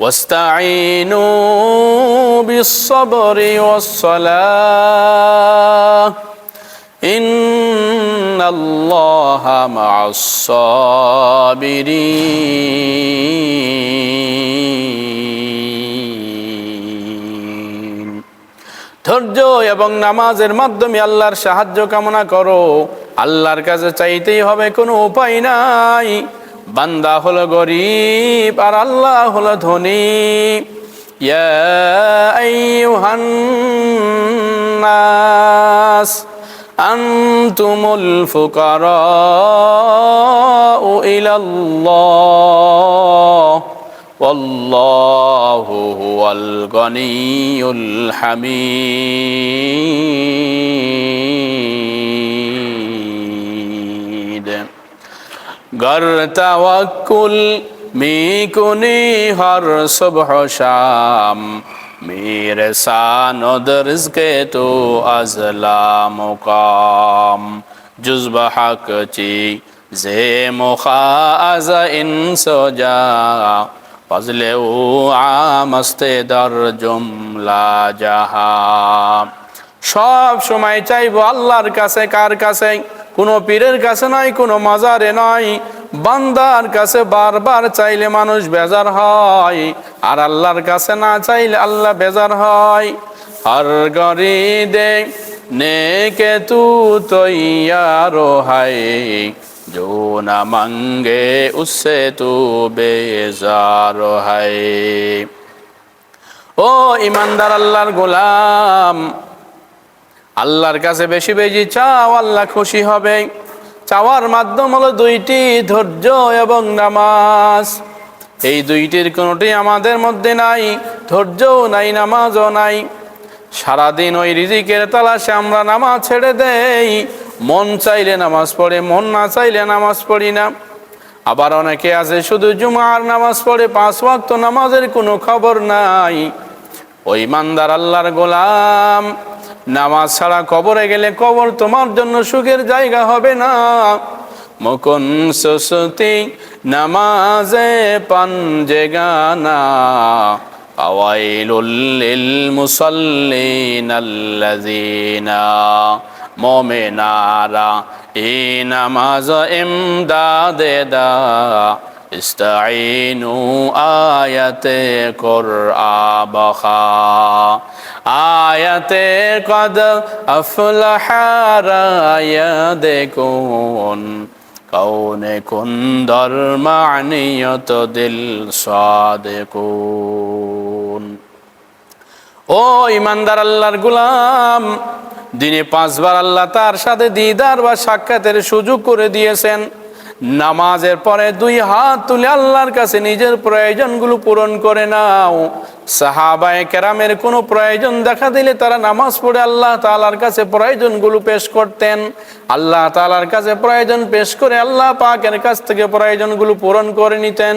ওয়াস্তাঈনু বিস-সাবরি ওয়াস-সালাহ ইন্নাল্লাহা মা'আস-সাবিরিন। ধৈর্য এবং নামাজের মাধ্যমে আল্লাহর সাহায্য কামনা করো। আল্লাহর কাছে চাইতেই হবে, কোনো উপায় নাই। বান্দা হলো গরিব আর আল্লাহ হলো ধনী। ইয়া আইয়ুহান নাস আনতুমুল ফুকারাউ ইলাল্লাহ ওয়াল্লাহু হুয়াল গনিয়ুল হামিদ। गर तवक्कुल मी कुनी हर सुबह शाम मेरे सानद रिज़्क़े तो अज़ला मुकाम जुज़्ब हक ची ज़े मुखाज़ा इन सोजा फज़ले उ आमस्ते दर जुमला जहा। সব সময় চাইবো আল্লাহর কাছে। কার কাছে? কোনো পীরের কাছে নয়, কোনো মাজারে নয়। বান্দার কাছে বারবার চাইলে মানুষ বেজার হয়, আর আল্লাহর কাছে না চাইলে আল্লাহ বেজার হয়। হর গরিদে নেকে তু তৈয়ারো হায় जो न मंगे उससे तू बेजार है। ও ইমানদার আল্লাহর গোলাম, আল্লাহর কাছে বেশি বেশি চাও, আল্লাহ খুশি হবে। চাওয়ার মাধ্যম হলো দুইটি, ধৈর্য এবং নামাজ। এই দুইটির কোনোটি আমাদের মধ্যে নাই। ধৈর্যও নাই, নামাজও নাই। সারাদিন ওই রিজিকের তালাশে আমরা নামাজ ছেড়ে দেই। মন চাইলে নামাজ পড়ে, মন না চাইলে নামাজ পড়ি না। আবার অনেকে আছে শুধু জুমার নামাজ পড়ে, 5 ওয়াক্ত নামাজের কোনো খবর নাই। ওই ইমানদার আল্লাহর গোলাম, নামাজ ছাড়া কবরে গেলে কবর তোমার জন্য সুখের জায়গা হবে না। মুকুন সুসুতি নামাজে পাঞ্জেগানা আওয়াইলুল লিল মুসাল্লিন আল্লাযিনা মুমিনারা এই নামাজ ইমদাদে দা ইস্তাঈনু আয়াতে কুরআবখা আয়াতে কদ আফলাহা রায়া দেখুন কৌনে কুন্দর মানিয়ত দিল সাদেকুন। ও ইমানদার আল্লাহর গোলাম, দিনে 5 বার আল্লাহ তার সাথে দিদার বা সাক্ষাতের সুযোগ করে দিয়েছেন। নামাজের পরে 2 হাত তুলে আল্লাহর কাছে নিজের প্রয়োজনগুলো পূরণ করে নাও। সাহাবায়ে কেরামের কোনো প্রয়োজন দেখা দিলে তারা নামাজ পড়ে আল্লাহ তাআলার কাছে প্রয়োজনগুলো পেশ করতেন। আল্লাহ তাআলার কাছে প্রয়োজন পেশ করে আল্লাহ পাকের কাছ থেকে প্রয়োজনগুলো পূরণ করে নিতেন।